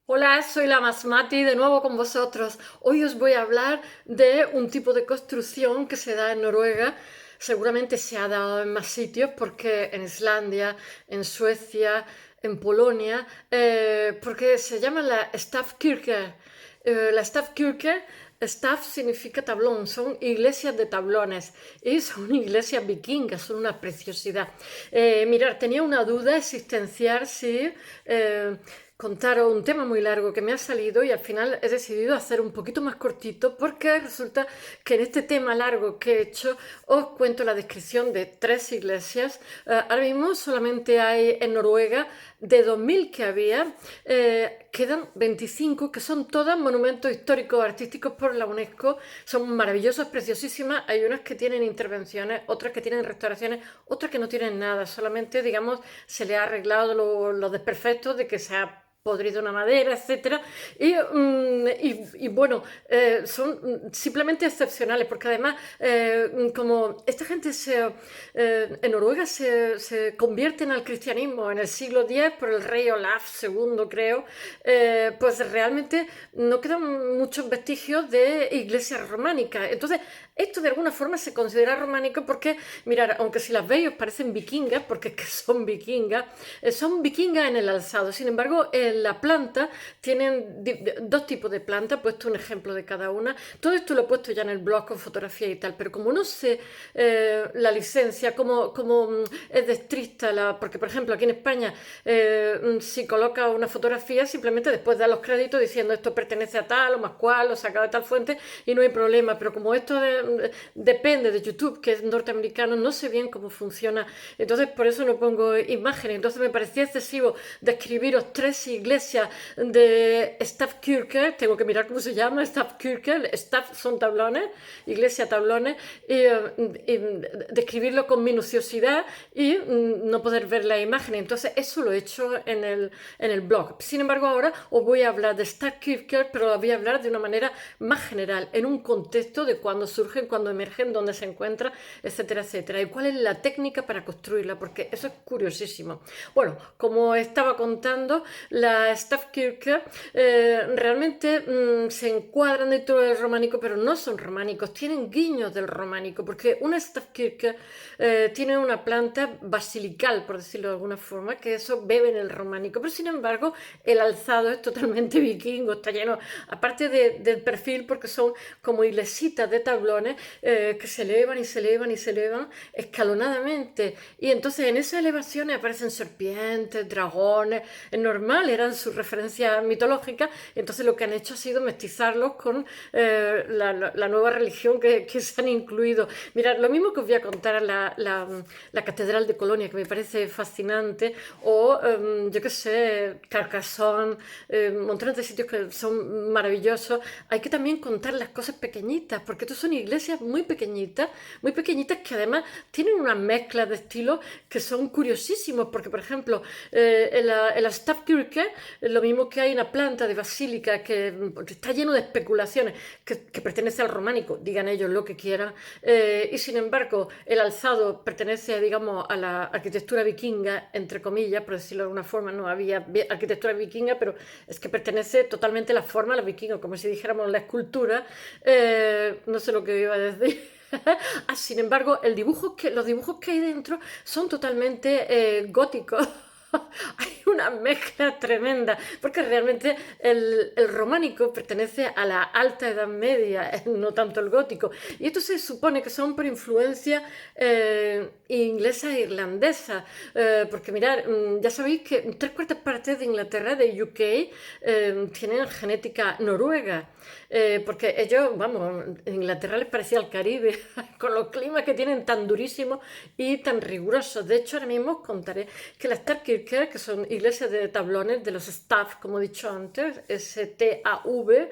Hola, soy la Masmati de nuevo con vosotros. Hoy os voy a hablar de un tipo de construcción que se da en Noruega. Seguramente se ha dado en más sitios porque en Islandia, en Suecia, en Polonia, porque se llama la Stavkirke. La Stavkirke, Stav significa tablón, son iglesias de tablones y son iglesias vikingas, son una preciosidad. Mirad, tenía una duda existencial si contaros un tema muy largo que me ha salido y al final he decidido hacer un poquito más cortito porque resulta que en este tema largo que he hecho os cuento la descripción de tres iglesias. Ahora mismo solamente hay en Noruega de 2000 que había, quedan 25 que son todas monumentos históricos artísticos por la UNESCO. Son maravillosas, preciosísimas. Hay unas que tienen intervenciones, otras que tienen restauraciones, otras que no tienen nada. Solamente, digamos, se le ha arreglado los desperfectos de que se ha podrido una madera, etcétera, y bueno, son simplemente excepcionales, porque además, como esta gente en Noruega se convierten al cristianismo en el siglo X por el rey Olaf II, creo, pues realmente no quedan muchos vestigios de iglesias románicas. Entonces, esto de alguna forma se considera románico porque, mirad, aunque si las veis os parecen vikingas, porque es que son vikingas en el alzado. Sin embargo, en la planta tienen dos tipos de planta, he puesto un ejemplo de cada una. Todo esto lo he puesto ya en el blog con fotografía y tal, pero como no sé la licencia, como es de estricta, porque por ejemplo aquí en España, si coloca una fotografía, simplemente después da los créditos diciendo esto pertenece a tal o más cual, o sacado de tal fuente, y no hay problema. Pero como esto depende de YouTube, que es norteamericano, no sé bien cómo funciona, entonces por eso no pongo imágenes. Entonces me parecía excesivo describiros tres iglesias de Stavkirke, tengo que mirar cómo se llama, Stavkirke, Stav son tablones, iglesia tablones, y describirlo con minuciosidad y no poder ver la imagen. Entonces eso lo he hecho en el blog. Sin embargo, ahora os voy a hablar de Stavkirke, pero os voy a hablar de una manera más general, en un contexto de cuándo surgen, cuándo emergen, dónde se encuentran, etcétera, etcétera. Y cuál es la técnica para construirla, porque eso es curiosísimo. Bueno, como estaba contando, la Stavkirke realmente se encuadran dentro del románico, pero no son románicos, tienen guiños del románico, porque una Stavkirke tiene una planta basilical, por decirlo de alguna forma, que eso bebe en el románico, pero sin embargo el alzado es totalmente vikingo, está lleno, aparte del perfil, porque son como iglesitas de tablones que se elevan y se elevan y se elevan escalonadamente, y entonces en esas elevaciones aparecen serpientes, dragones, es normal, eran sus referencias mitológicas. Entonces lo que han hecho ha sido mestizarlos con la nueva religión que se han incluido. Mirad, lo mismo que os voy a contar la Catedral de Colonia, que me parece fascinante, o yo qué sé, Carcassonne, montones de sitios que son maravillosos. Hay que también contar las cosas pequeñitas, porque estas son iglesias muy pequeñitas que además tienen una mezcla de estilos que son curiosísimos, porque por ejemplo, en la Stavkirke, lo mismo que hay una planta de basílica que está lleno de especulaciones, que pertenece al románico, digan ellos lo que quieran, y sin embargo el alzado pertenece, digamos, a la arquitectura vikinga, entre comillas, por decirlo de alguna forma. No había arquitectura vikinga, pero es que pertenece totalmente a la forma de los vikingos, como si dijéramos la escultura, no sé lo que iba a decir. Sin embargo, los dibujos que hay dentro son totalmente góticos. Hay una mezcla tremenda, porque realmente el románico pertenece a la alta edad media, no tanto el gótico. Y esto se supone que son por influencia inglesa e irlandesa, porque mirad, ya sabéis que tres cuartas partes de Inglaterra, de UK, tienen genética noruega, porque ellos, vamos, en Inglaterra les parecía el Caribe, con los climas que tienen tan durísimos y tan rigurosos. De hecho, ahora mismo os contaré que las Stavkirke, que son iglesias de tablones, de los Stav, como he dicho antes, S-T-A-V,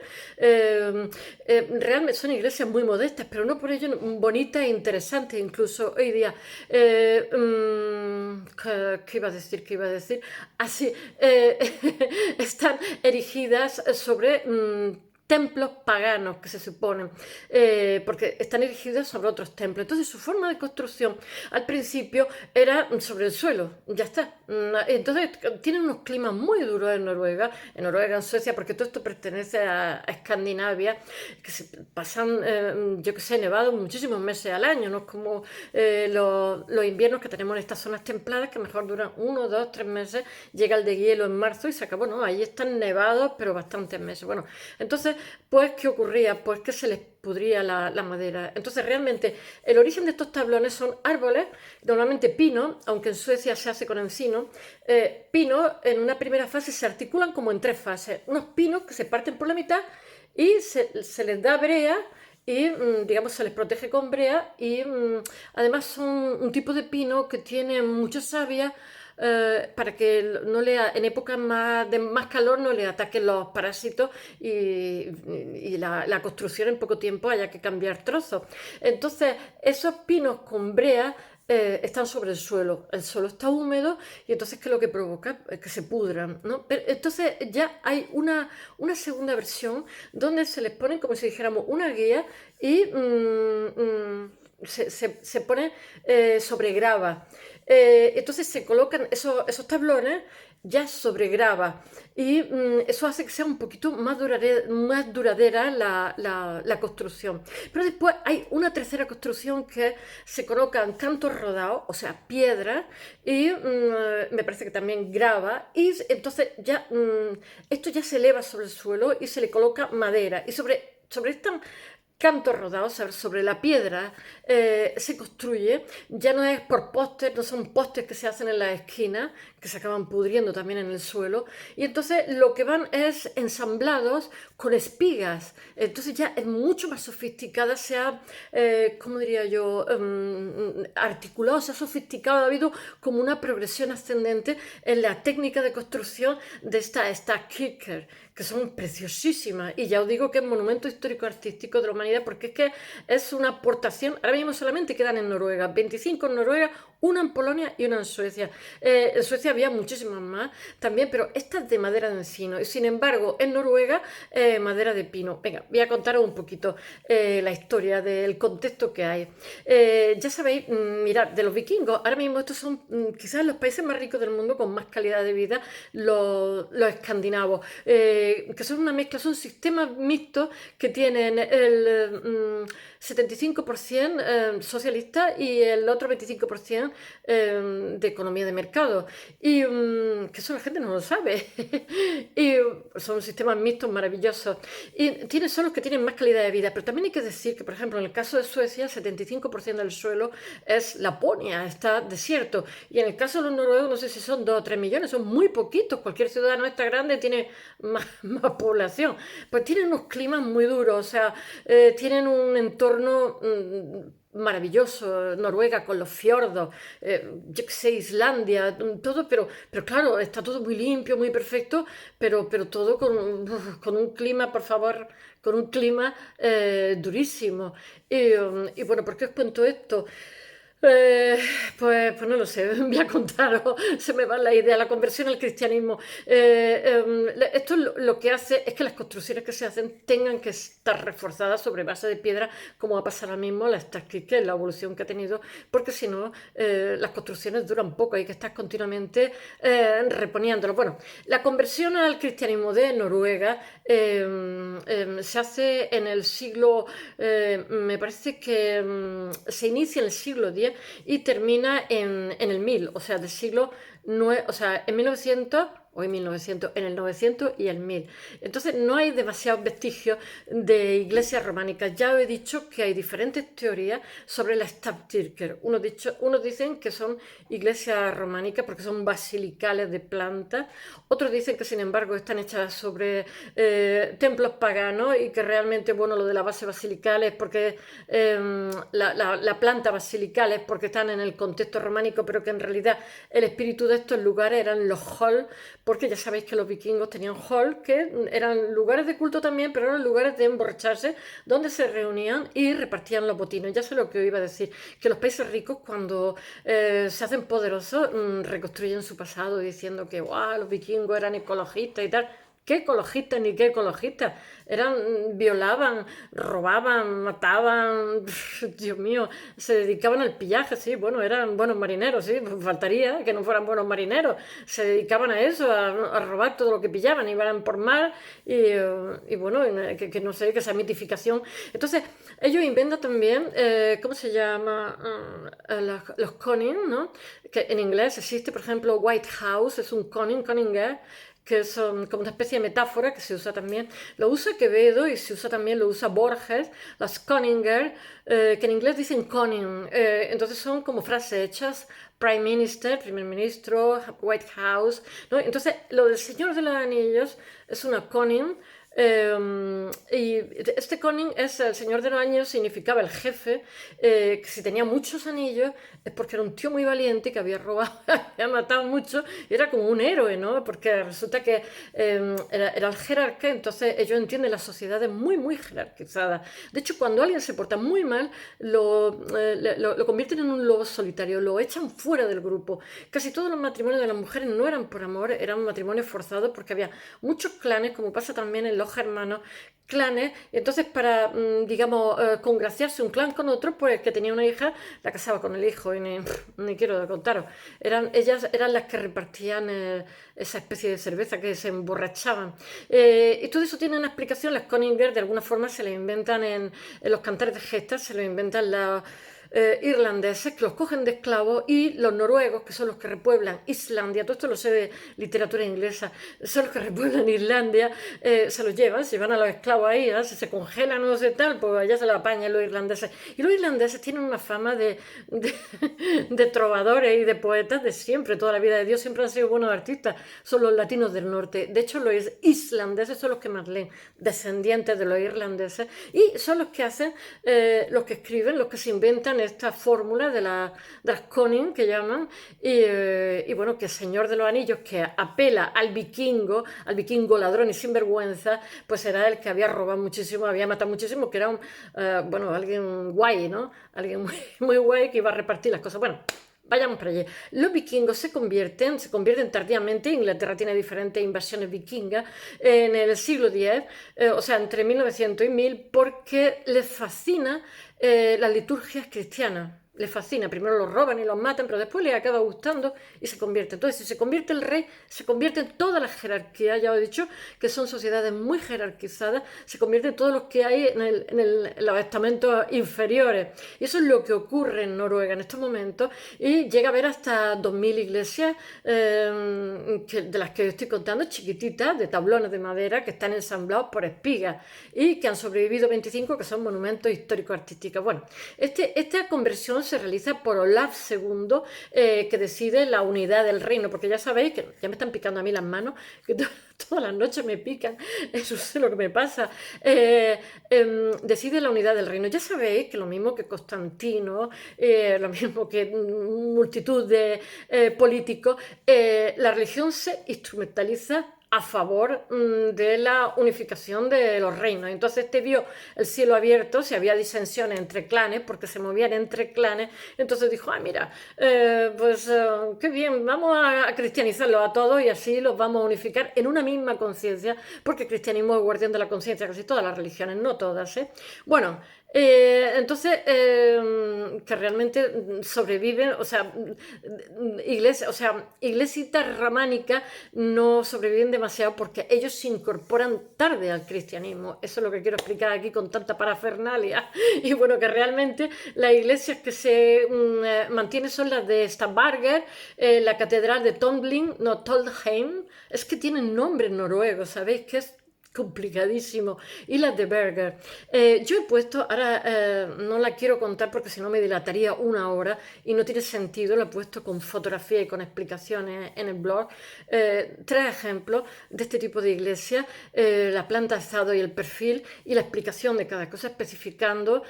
realmente son iglesias muy modestas, pero no por ello bonitas e interesantes, incluso hoy día. ¿Qué iba a decir? ¿Qué iba a decir? Así, están erigidas sobre templos paganos que se suponen, porque están erigidos sobre otros templos. Entonces su forma de construcción al principio era sobre el suelo, ya está. Entonces tienen unos climas muy duros en Noruega, en Suecia, porque todo esto pertenece a Escandinavia, que se pasan, yo que sé, nevados muchísimos meses al año, no es como los inviernos que tenemos en estas zonas templadas, que mejor duran 1, 2, 3 meses, llega el de hielo en marzo y se acabó, ¿no? Ahí están nevados, pero bastantes meses. Bueno, entonces, pues, ¿qué ocurría? Pues que se les pudría la madera. Entonces, realmente, el origen de estos tablones son árboles, normalmente pino, aunque en Suecia se hace con encino. Pino, en una primera fase, se articulan como en 3 fases. Unos pinos que se parten por la mitad y se les da brea y, digamos, se les protege con brea y además son un tipo de pino que tiene mucha savia para que no en épocas de más calor no le ataquen los parásitos y la construcción en poco tiempo haya que cambiar trozos. Entonces, esos pinos con brea están sobre el suelo está húmedo y entonces ¿qué es lo que provoca? Que se pudran, ¿no? Pero entonces ya hay una segunda versión donde se les pone como si dijéramos una guía y se pone sobre grava. Entonces se colocan esos tablones ya sobre grava y eso hace que sea un poquito más duradera la construcción. Pero después hay una tercera construcción que se colocan cantos rodados, o sea, piedra, y me parece que también grava, y entonces ya esto ya se eleva sobre el suelo y se le coloca madera. Y sobre esta cantos rodados sobre la piedra se construye, ya no es por postes, no son postes que se hacen en las esquinas, que se acaban pudriendo también en el suelo, y entonces lo que van es ensamblados con espigas, entonces ya es mucho más sofisticada, se ha, ¿cómo diría yo?, articulado, se ha sofisticado, ha habido como una progresión ascendente en la técnica de construcción de esta kirker, que son preciosísimas, y ya os digo que es monumento histórico artístico de la humanidad, porque es que es una aportación, ahora mismo solamente quedan en Noruega, 25 en Noruega, una en Polonia y una en Suecia. En Suecia había muchísimas más también, pero esta es de madera de encino, y sin embargo en Noruega madera de pino. Venga, voy a contaros un poquito la historia del contexto que hay. Ya sabéis, mirad, de los vikingos, ahora mismo estos son quizás los países más ricos del mundo con más calidad de vida, los escandinavos. Que son una mezcla, son sistemas mixtos que tienen el 75% socialista y el otro 25% de economía de mercado. Y que eso la gente no lo sabe. Y son sistemas mixtos maravillosos. Y son los que tienen más calidad de vida. Pero también hay que decir que, por ejemplo, en el caso de Suecia, el 75% del suelo es Laponia, está desierto. Y en el caso de los noruegos, no sé si son 2 o 3 millones, son muy poquitos. Cualquier ciudad nuestra grande tiene más población. Pues tienen unos climas muy duros, o sea, tienen un entorno maravilloso, Noruega con los fiordos, yo qué sé, Islandia, todo, pero claro, está todo muy limpio, muy perfecto, pero todo con un clima, por favor, con un clima durísimo. Y bueno, ¿por qué os cuento esto? Eh, pues no lo sé, voy a contaros, se me va la idea, la conversión al cristianismo. Esto lo que hace es que las construcciones que se hacen tengan que estar reforzadas sobre base de piedra, como va a pasar ahora mismo la que es la evolución que ha tenido, porque si no, las construcciones duran poco, hay que estar continuamente reponiéndolo. Bueno, la conversión al cristianismo de Noruega se hace en el siglo, me parece que se inicia en el siglo X y termina en el 1000, o sea, del siglo 9, o sea, en 1900 o en 1900, en el 900 y el 1000. Entonces no hay demasiados vestigios de iglesias románicas. Ya os he dicho que hay diferentes teorías sobre la Stavkirker. Unos dicen que son iglesias románicas porque son basilicales de planta. Otros dicen que sin embargo están hechas sobre templos paganos y que realmente, bueno, lo de la base basilical es porque la planta basilical es porque están en el contexto románico, pero que en realidad el espíritu de estos lugares eran los hall, porque ya sabéis que los vikingos tenían hall, que eran lugares de culto también, pero eran lugares de emborracharse, donde se reunían y repartían los botines. Ya sé lo que os iba a decir, que los países ricos cuando se hacen poderosos reconstruyen su pasado diciendo que wow, los vikingos eran ecologistas y tal. qué ecologistas ni qué ecologistas. Violaban, robaban, mataban, Dios mío, se dedicaban al pillaje, sí, bueno, eran buenos marineros, sí, faltaría que no fueran buenos marineros, se dedicaban a eso, a robar todo lo que pillaban, iban por mar y bueno, que no sé, que esa mitificación. Entonces, ellos inventan también, ¿cómo se llama? Los conning, ¿no? Que en inglés existe, por ejemplo, White House, es un conninger, que son como una especie de metáfora que se usa también, lo usa Quevedo y se usa también, lo usa Borges, las Conninger, que en inglés dicen conning, entonces son como frases hechas, Prime Minister, primer ministro, White House, ¿no? Entonces lo del Señor de los Anillos es una conning, y este conning es el Señor de los Anillos, significaba el jefe, que si tenía muchos anillos es porque era un tío muy valiente que había robado, había matado mucho y era como un héroe, ¿no? Porque resulta que era el jerarca, entonces ellos entienden las sociedades muy, muy jerarquizadas. De hecho, cuando alguien se porta muy mal, lo convierten en un lobo solitario, lo echan fuera del grupo. Casi todos los matrimonios de las mujeres no eran por amor, eran matrimonios forzados porque había muchos clanes, como pasa también en los hermanos, clanes, y entonces para, digamos, congraciarse un clan con otro, pues el que tenía una hija la casaba con el hijo, y ni quiero contaros. Ellas eran las que repartían esa especie de cerveza, que se emborrachaban. Y todo eso tiene una explicación, las Conninger de alguna forma se le inventan en los cantares de gestas, se lo inventan las irlandeses que los cogen de esclavos y los noruegos, que son los que repueblan Islandia, todo esto lo sé de literatura inglesa, son los que repueblan Islandia, se los llevan, se van a los esclavos ahí, si se congelan o no sé tal, pues allá se lo apañan los irlandeses. Y los irlandeses tienen una fama de trovadores y de poetas de siempre, toda la vida de Dios, siempre han sido buenos artistas, son los latinos del norte. De hecho, los islandeses son los que más leen, descendientes de los irlandeses, y son los que hacen, los que escriben, los que se inventan esta fórmula de las conning que llaman, y bueno, que el Señor de los Anillos, que apela al vikingo ladrón y sinvergüenza, pues era el que había robado muchísimo, había matado muchísimo, que era bueno, alguien guay, ¿no? Alguien muy, muy guay que iba a repartir las cosas. Bueno, vayamos para allá. Los vikingos se convierten tardíamente, Inglaterra tiene diferentes invasiones vikingas en el siglo X, o sea, entre 1900 y 1000, porque les fascina las liturgias cristianas. Les fascina, primero los roban y los matan, pero después les acaba gustando y se convierte. Entonces, si se convierte el rey, se convierte en toda la jerarquía, ya os he dicho que son sociedades muy jerarquizadas, se convierte en todos los que hay en los estamentos inferiores. Y eso es lo que ocurre en Noruega en estos momentos, y llega a haber hasta 2000 iglesias, de las que estoy contando, chiquititas, de tablones de madera, que están ensamblados por espigas, y que han sobrevivido 25, que son monumentos históricos-artísticos. Bueno, esta conversión se realiza por Olaf II, que decide la unidad del reino, porque ya sabéis que ya me están picando a mí las manos, que todas las noches me pican, eso es lo que me pasa. Decide la unidad del reino. Ya sabéis que lo mismo que Constantino, lo mismo que multitud de políticos, la religión se instrumentaliza a favor de la unificación de los reinos. Entonces vio el cielo abierto, si había disensiones entre clanes, porque se movían entre clanes, entonces dijo, mira, pues qué bien, vamos a cristianizarlos a todos y así los vamos a unificar en una misma conciencia, porque el cristianismo es guardián de la conciencia, casi todas las religiones, no todas, ¿eh? Bueno, entonces, que realmente sobreviven, o sea, iglesitas ramánicas no sobreviven demasiado porque ellos se incorporan tarde al cristianismo. Eso es lo que quiero explicar aquí con tanta parafernalia. Y bueno, que realmente las iglesias que se mantienen son las de Stavanger, la catedral de Toldheim, es que tienen nombre en noruego, ¿sabéis? Que es complicadísimo, y las de Berger. Yo he puesto, ahora no la quiero contar porque si no me dilataría una hora y no tiene sentido, la he puesto con fotografía y con explicaciones en el blog, 3 ejemplos de este tipo de iglesia, la planta, estado y el perfil, y la explicación de cada cosa, especificando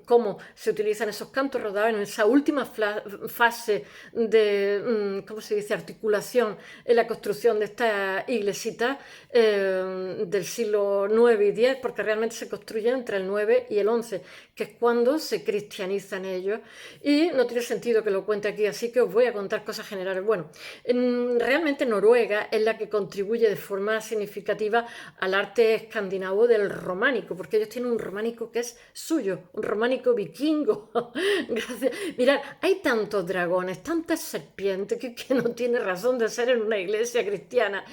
cómo se utilizan esos cantos rodados en esa última fase de, ¿cómo se dice?, articulación en la construcción de esta iglesita, del siglo IX y X, porque realmente se construyen entre el 9 y el 11, que es cuando se cristianizan ellos, y no tiene sentido que lo cuente aquí, así que os voy a contar cosas generales. Bueno, realmente Noruega es la que contribuye de forma significativa al arte escandinavo del románico, porque ellos tienen un románico que es suyo, un románico vikingo. Gracias. Mirad, hay tantos dragones, tantas serpientes que no tiene razón de ser en una iglesia cristiana.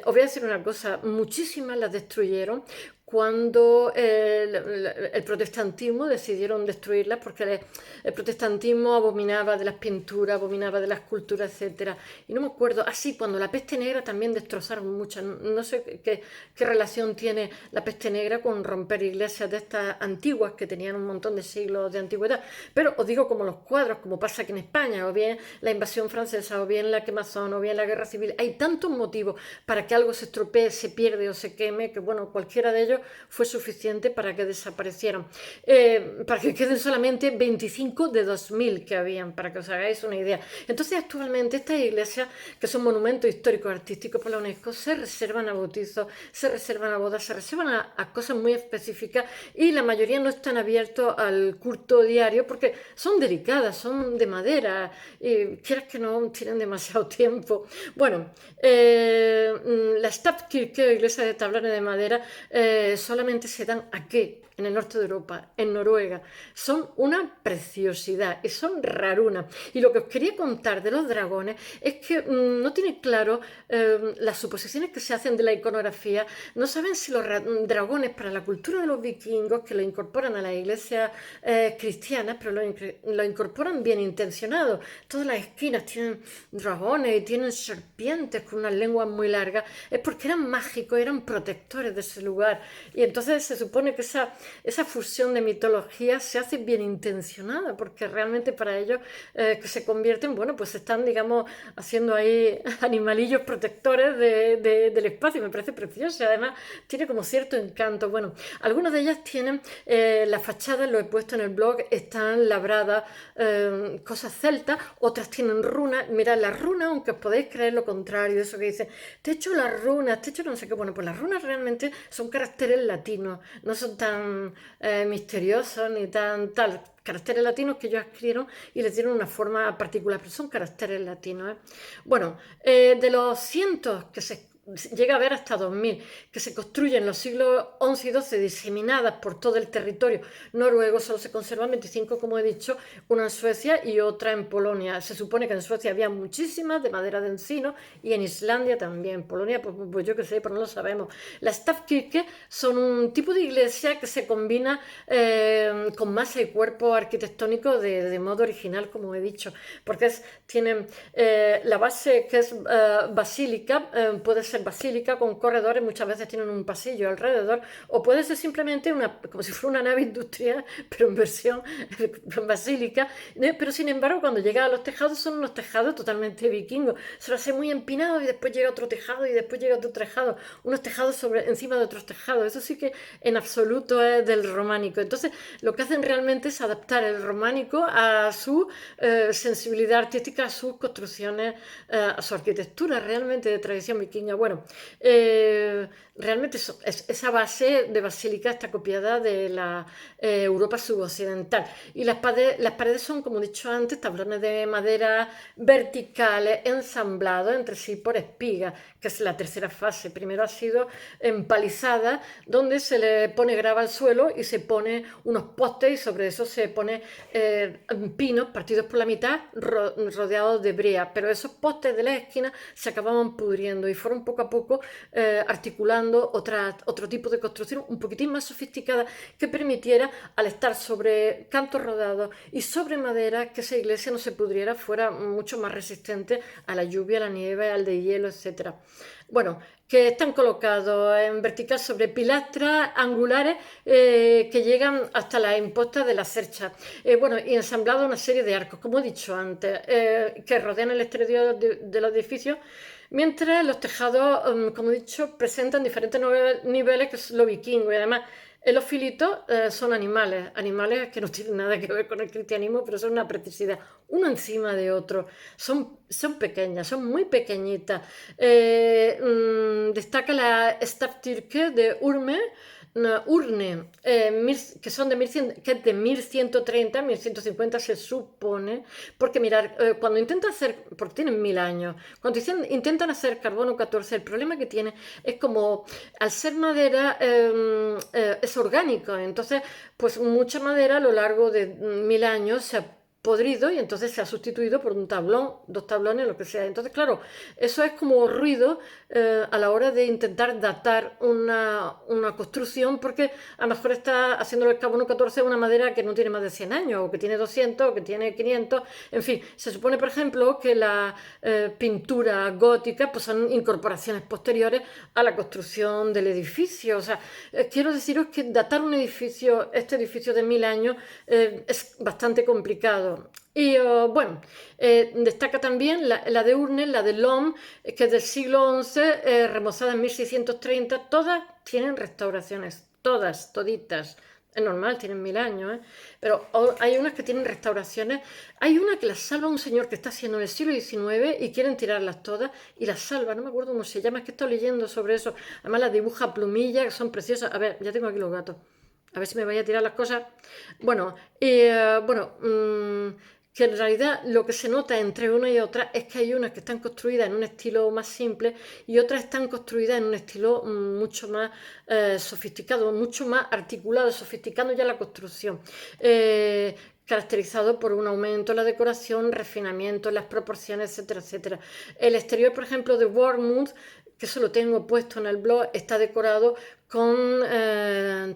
Os voy a decir una cosa, muchísimas las destruyeron cuando el protestantismo decidieron destruirlas, porque el protestantismo abominaba de las pinturas, abominaba de la escultura, etc. Y no me acuerdo, así cuando la peste negra también destrozaron muchas. No sé qué relación tiene la peste negra con romper iglesias de estas antiguas que tenían un montón de siglos de antigüedad. Pero os digo, como los cuadros, como pasa aquí en España, o bien la invasión francesa, o bien la quemazón, o bien la guerra civil, hay tantos motivos para que algo se estropee, se pierde o se queme, que bueno, cualquiera de ellos fue suficiente para que desaparecieran. Para que queden solamente 25 de 2000 que habían, para que os hagáis una idea. Entonces, actualmente estas iglesias, que son monumentos históricos artísticos por la UNESCO, se reservan a bautizos, se reservan a bodas, se reservan a cosas muy específicas, y la mayoría no están abiertos al culto diario porque son delicadas, son de madera, y quieras que no, tienen demasiado tiempo. Bueno, la Stavkirke, iglesia de tablones de madera, solamente se dan aquí, en el norte de Europa, en Noruega. Son una preciosidad y son rarunas. Y lo que os quería contar de los dragones es que no tienen claro las suposiciones que se hacen de la iconografía. No saben si los dragones, para la cultura de los vikingos, que lo incorporan a la iglesia cristiana, pero lo incorporan bien intencionado. Todas las esquinas tienen dragones y tienen serpientes con unas lenguas muy largas. Es porque eran mágicos, eran protectores de ese lugar. Y entonces se supone que esa fusión de mitología se hace bien intencionada, porque realmente para ellos que se convierten, bueno, pues están, digamos, haciendo ahí animalillos protectores del espacio. Me parece precioso y además tiene como cierto encanto. Bueno, algunas de ellas tienen las fachadas, lo he puesto en el blog, están labradas cosas celtas, otras tienen runas. Mirad, las runas, aunque os podéis creer lo contrario, eso que dicen, te he hecho las runas, te he hecho no sé qué, bueno, pues las runas realmente son caracteres latinos, no son tan misteriosos ni tan tal. Caracteres latinos que ellos escribieron y les dieron una forma particular, pero son caracteres latinos. Bueno, de los cientos que se llega a haber hasta 2000, que se construyen en los siglos XI y XII, diseminadas por todo el territorio noruego. Solo se conservan 25, como he dicho, una en Suecia y otra en Polonia. Se supone que en Suecia había muchísimas de madera de encino y en Islandia también. Polonia, pues yo qué sé, pero no lo sabemos. Las stavkirke son un tipo de iglesia que se combina con masa y cuerpo arquitectónico de modo original, como he dicho, porque tienen la base que es basílica, puede ser basílica con corredores, muchas veces tienen un pasillo alrededor, o puede ser simplemente como si fuera una nave industrial, pero en versión basílica. Pero sin embargo, cuando llega a los tejados, son unos tejados totalmente vikingos. Se lo hace muy empinado y después llega otro tejado y después llega otro tejado, unos tejados encima de otros tejados. Eso sí que en absoluto es del románico. Entonces, lo que hacen realmente es adaptar el románico a su sensibilidad artística, a sus construcciones, a su arquitectura realmente de tradición vikinga. Bueno, realmente esa base de basílica está copiada de la Europa suboccidental, y las paredes son, como he dicho antes, tablones de madera verticales ensamblados entre sí por espigas, que es la tercera fase. Primero ha sido empalizada, donde se le pone grava al suelo y se pone unos postes, y sobre eso se pone pinos partidos por la mitad rodeados de brea, pero esos postes de la esquina se acababan pudriendo y fueron poco a poco articulando otro tipo de construcción un poquitín más sofisticada, que permitiera, al estar sobre cantos rodados y sobre madera, que esa iglesia no se pudriera, fuera mucho más resistente a la lluvia, a la nieve, al deshielo, etc. Bueno, que están colocados en vertical sobre pilastras angulares que llegan hasta las impostas de la cercha. Bueno, y ensamblado una serie de arcos, como he dicho antes, que rodean el exterior de los edificios, mientras los tejados, como he dicho, presentan diferentes niveles, que es lo vikingo. Y además, los filitos son animales que no tienen nada que ver con el cristianismo, pero son una precisidad, uno encima de otro. Son pequeñas, son muy pequeñitas. destaca la Stadtkirche de Urne, que son de 1100, que es de 1130, 1150 se supone, porque mirar, cuando intentan hacer, porque tienen 1000 años, cuando intentan hacer carbono 14, el problema que tiene es como, al ser madera, es orgánico, entonces, pues mucha madera a lo largo de 1000 años se ha podrido y entonces se ha sustituido por un tablón, 2 tablones, lo que sea. Entonces, claro, eso es como ruido a la hora de intentar datar una construcción, porque a lo mejor está haciendo el carbono 14 una madera que no tiene más de 100 años, o que tiene 200, o que tiene 500, en fin. Se supone, por ejemplo, que la pintura gótica pues son incorporaciones posteriores a la construcción del edificio. O sea, quiero deciros que datar un edificio, este edificio de 1000 años, es bastante complicado. Y bueno, destaca también la de Urne, la de Lom, que es del siglo XI, remozada en 1630. Todas tienen restauraciones, todas, toditas. Es normal, tienen 1000 años, ¿eh? Pero hay unas que tienen restauraciones. Hay una que las salva un señor que está haciendo en el siglo XIX y quieren tirarlas todas y las salva. No me acuerdo cómo se llama, es que estoy leyendo sobre eso. Además las dibuja a plumilla, que son preciosas. A ver, ya tengo aquí los gatos. A ver si me vaya a tirar las cosas. Bueno, que en realidad lo que se nota entre una y otra es que hay unas que están construidas en un estilo más simple y otras están construidas en un estilo mucho más sofisticado, mucho más articulado, sofisticando ya la construcción. Caracterizado por un aumento en la decoración, refinamiento en las proporciones, etcétera, etcétera. El exterior, por ejemplo, de Wormwood, que eso lo tengo puesto en el blog, está decorado con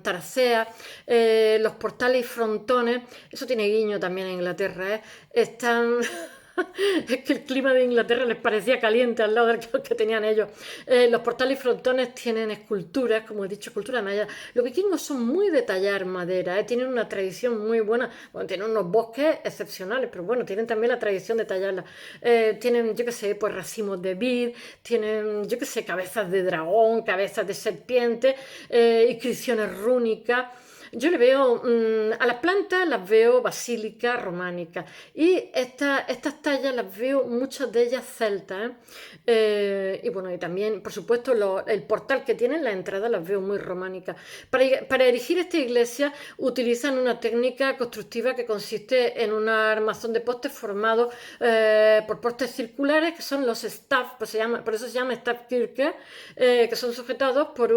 taracea, los portales y frontones, eso tiene guiño también en Inglaterra, están... Es que el clima de Inglaterra les parecía caliente al lado del que tenían ellos. Los portales y frontones tienen esculturas, como he dicho, esculturas mayas. Los vikingos son muy de tallar madera, tienen una tradición muy buena. Bueno, tienen unos bosques excepcionales, pero bueno, tienen también la tradición de tallarla. Tienen, yo qué sé, pues racimos de vid, tienen, yo qué sé, cabezas de dragón, cabezas de serpiente, inscripciones rúnicas. Yo le veo a las plantas, las veo basílicas, románicas, y estas tallas las veo muchas de ellas celtas, ¿eh? Y bueno, y también, por supuesto, el portal que tienen, la entrada las veo muy románicas. Para erigir esta iglesia utilizan una técnica constructiva que consiste en un armazón de postes formado por postes circulares, que son los staff, por eso se llama Stadtkirche, que son sujetados por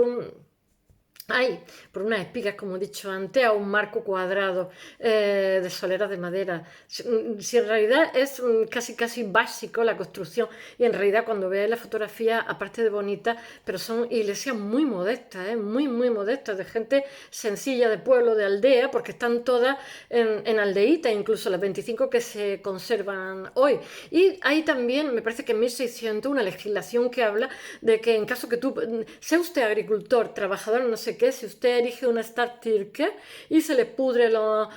unas espigas, como he dicho antes, a un marco cuadrado de soleras de madera. Si en realidad es casi básico la construcción, y en realidad cuando veáis la fotografía, aparte de bonitas, pero son iglesias muy modestas, muy modestas, de gente sencilla, de pueblo, de aldea, porque están todas en aldeitas, incluso las 25 que se conservan hoy. Y hay también, me parece que en 1600, una legislación que habla de que en caso que tú, sea usted agricultor, trabajador, no sé qué, si usted erige una Stadtkirche y se le pudre los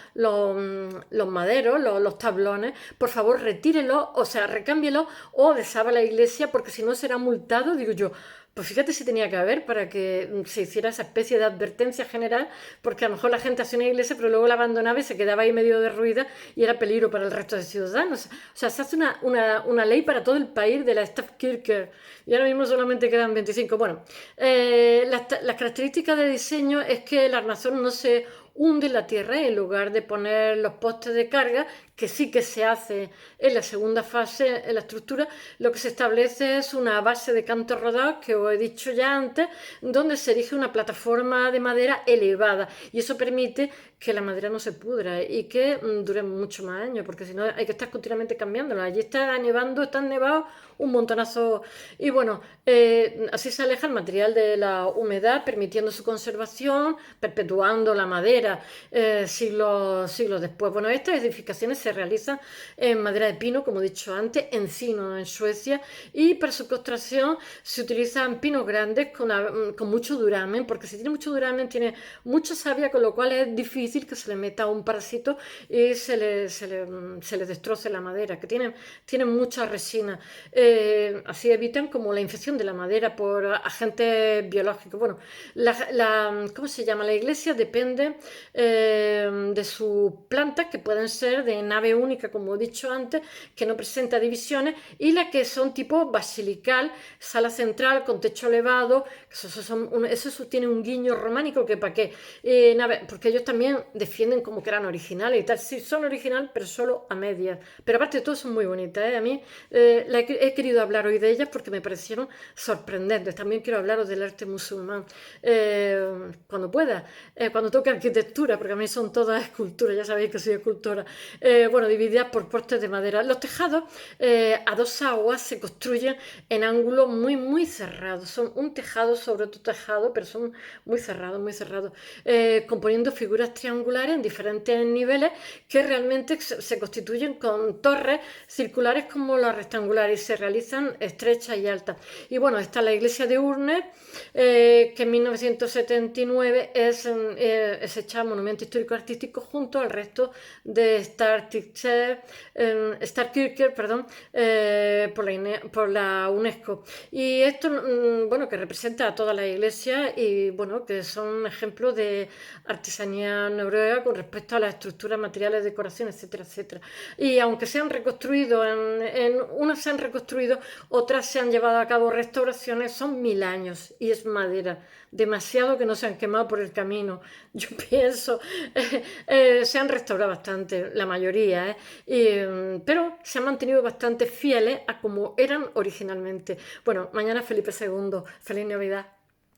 maderos, los tablones, por favor retírelo, o sea, recámbielo o deshaga la iglesia, porque si no será multado. Digo yo, pues fíjate si tenía que haber para que se hiciera esa especie de advertencia general, porque a lo mejor la gente hacía una iglesia pero luego la abandonaba y se quedaba ahí medio derruida y era peligro para el resto de ciudadanos. O sea, se hace una ley para todo el país de la Stadtkirche y ahora mismo solamente quedan 25. Bueno, las características de diseño es que el armazón no se hunde en la tierra, en lugar de poner los postes de carga, que sí que se hace en la segunda fase en la estructura. Lo que se establece es una base de cantos rodados, que os he dicho ya antes, donde se erige una plataforma de madera elevada, y eso permite que la madera no se pudra y que dure mucho más años, porque si no hay que estar continuamente cambiándola. Allí está nevando, están nevados un montonazo, y bueno, así se aleja el material de la humedad, permitiendo su conservación, perpetuando la madera siglos después. Bueno, estas edificaciones se realizan en madera de pino, como he dicho antes, encino en Suecia, y para su construcción se utilizan pinos grandes con mucho duramen, porque si tiene mucho duramen tiene mucha savia, con lo cual es difícil que se le meta un parásito y se le destroce la madera, que tienen mucha resina. Así evitan como la infección de la madera por agentes biológicos. Bueno, ¿cómo se llama? La iglesia depende de sus plantas, que pueden ser de nave única, como he dicho antes, que no presenta divisiones, y las que son tipo basilical, sala central con techo elevado, eso tiene un guiño románico que para qué, porque ellos también defienden como que eran originales y tal. Sí, son originales, pero solo a medias. Pero aparte de todo, son muy bonitas, ¿eh? A mí he querido hablar hoy de ellas porque me parecieron sorprendentes. También quiero hablaros del arte musulmán cuando pueda, cuando toque arquitectura, porque a mí son todas esculturas, ya sabéis que soy escultora. Bueno, divididas por postes de madera. Los tejados a dos aguas se construyen en ángulos muy, muy cerrados. Son un tejado sobre otro tejado, pero son muy cerrados, muy cerrados. Componiendo figuras triangulares en diferentes niveles que realmente se constituyen con torres circulares como las rectangulares y se realizan estrechas y altas. Y bueno, está la iglesia de Urnes, que en 1979 es hecha monumento histórico artístico junto al resto de Starkirker, perdón, por la UNESCO. Y esto, bueno, que representa a toda la iglesia y bueno, que son ejemplos de artesanía noruega con respecto a las estructuras, materiales, decoración, etcétera, etcétera. Y aunque se han reconstruido, unas se han reconstruido, otras se han llevado a cabo restauraciones, son 1000 años y es madera, demasiado que no se han quemado por el camino. Yo pienso, se han restaurado bastante, la mayoría, pero se han mantenido bastante fieles a como eran originalmente. Bueno, mañana Felipe II, feliz Navidad.